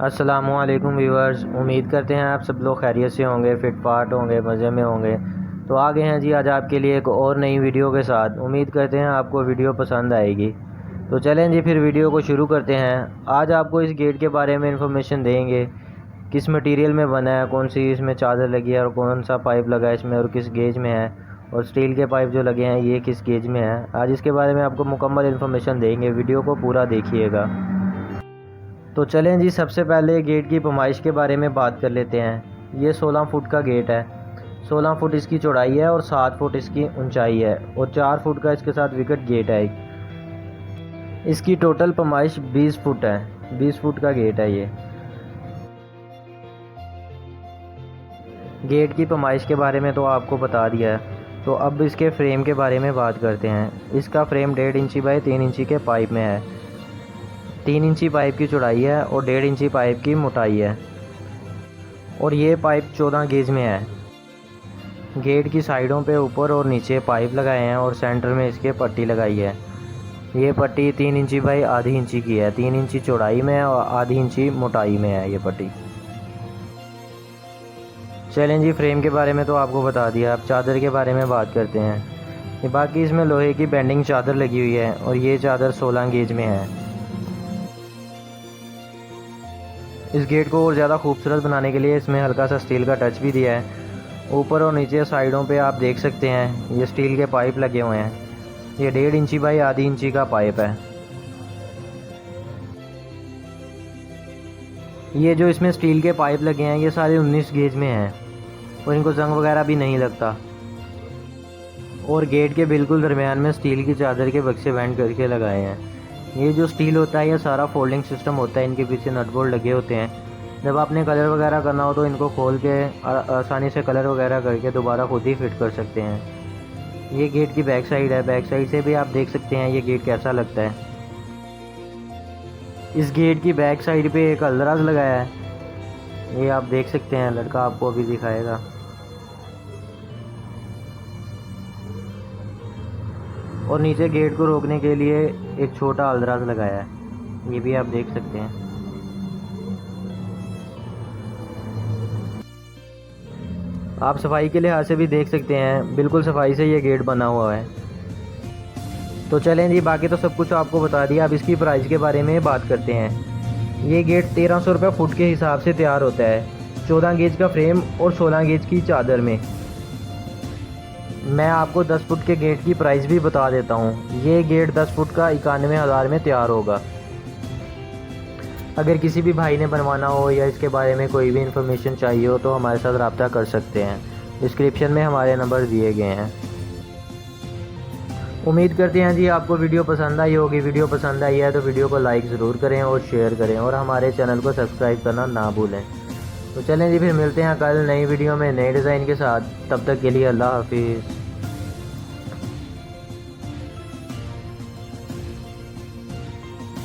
अस्सलामुअलैकुम व्यूअर्स, उम्मीद करते हैं आप सब लोग खैरियत से होंगे, फिट फाट होंगे, मज़े में होंगे। तो आ गए हैं जी आज आपके लिए एक और नई वीडियो के साथ। उम्मीद करते हैं आपको वीडियो पसंद आएगी। तो चलें जी फिर वीडियो को शुरू करते हैं। आज आपको इस गेट के बारे में इंफॉर्मेशन देंगे, किस मटेरियल में बना है, कौन सी इसमें चादर लगी है और कौन सा पाइप लगा है इसमें और किस गेज में है, और स्टील के पाइप जो लगे हैं ये किस गेज में है। आज इसके बारे में आपको मुकम्मल इन्फॉर्मेशन देंगे, वीडियो को पूरा देखिएगा। तो चलें जी सबसे पहले गेट की पैमाइश के बारे में बात कर लेते हैं। ये 16 फुट का गेट है। 16 फुट इसकी चौड़ाई है और 7 फुट इसकी ऊंचाई है और 4 फुट का इसके साथ विकेट गेट है। इसकी टोटल पैमाइश 20 फुट है। 20 फुट का गेट है ये। गेट की पैमाइश के बारे में तो आपको बता दिया है। तो अब इसके फ्रेम के बारे में बात करते हैं। इसका फ्रेम 1.5 इंची बाई 3 इंची के पाइप में है। 3 इंची पाइप की चौड़ाई है और 1.5 इंची पाइप की मोटाई है और ये पाइप 14 गेज में है। गेट की साइडों पे ऊपर और नीचे पाइप लगाए हैं और सेंटर में इसके पट्टी लगाई है। ये पट्टी 3 इंची बाई आधी इंची की है। 3 इंची चौड़ाई में है और आधी इंची मोटाई में है ये पट्टी। चलें जी फ्रेम के बारे में तो आपको बता दिया। अब चादर के बारे में बात करते हैं। बाकी इसमें लोहे की बेंडिंग चादर लगी हुई है और ये चादर 16 गेज में है। इस गेट को और ज़्यादा खूबसूरत बनाने के लिए इसमें हल्का सा स्टील का टच भी दिया है। ऊपर और नीचे साइडों पे आप देख सकते हैं ये स्टील के पाइप लगे हुए हैं। ये 1.5 इंची बाई आधी इंची का पाइप है। ये जो इसमें स्टील के पाइप लगे हैं ये सारे 19 गेज में हैं और इनको जंग वगैरह भी नहीं लगता। और गेट के बिल्कुल दरमियान में स्टील की चादर के बक्से बैंड करके लगाए हैं। ये जो स्टील होता है ये सारा फोल्डिंग सिस्टम होता है। इनके पीछे नट बोल्ट लगे होते हैं। जब आपने कलर वगैरह करना हो तो इनको खोल के आसानी से कलर वगैरह करके दोबारा खुद ही फिट कर सकते हैं। ये गेट की बैक साइड है। बैक साइड से भी आप देख सकते हैं ये गेट कैसा लगता है। इस गेट की बैक साइड पे एक अलदराज लगाया है। ये आप देख सकते हैं, लड़का आपको अभी दिखाएगा। और नीचे गेट को रोकने के लिए एक छोटा अलदराज लगाया है। ये भी आप देख सकते हैं। आप सफाई के लिहाज से भी देख सकते हैं, बिल्कुल सफाई से ये गेट बना हुआ है। तो चलें जी बाकी तो सब कुछ आपको बता दिया। अब इसकी प्राइस के बारे में बात करते हैं। ये गेट 1300 रुपये फुट के हिसाब से तैयार होता है। 14 गेज का फ्रेम और 16 गेज की चादर में। मैं आपको 10 फुट के गेट की प्राइस भी बता देता हूँ। ये गेट 10 फुट का 91,000 में तैयार होगा। अगर किसी भी भाई ने बनवाना हो या इसके बारे में कोई भी इन्फॉर्मेशन चाहिए हो तो हमारे साथ रब्ता कर सकते हैं। डिस्क्रिप्शन में हमारे नंबर दिए गए हैं। उम्मीद करते हैं जी आपको वीडियो पसंद आई होगी। वीडियो पसंद आई है तो वीडियो को लाइक ज़रूर करें और शेयर करें और हमारे चैनल को सब्सक्राइब करना ना भूलें। तो चलें जी फिर मिलते हैं कल नई वीडियो में नए डिज़ाइन के साथ। तब तक के लिए अल्लाह हाफिज़।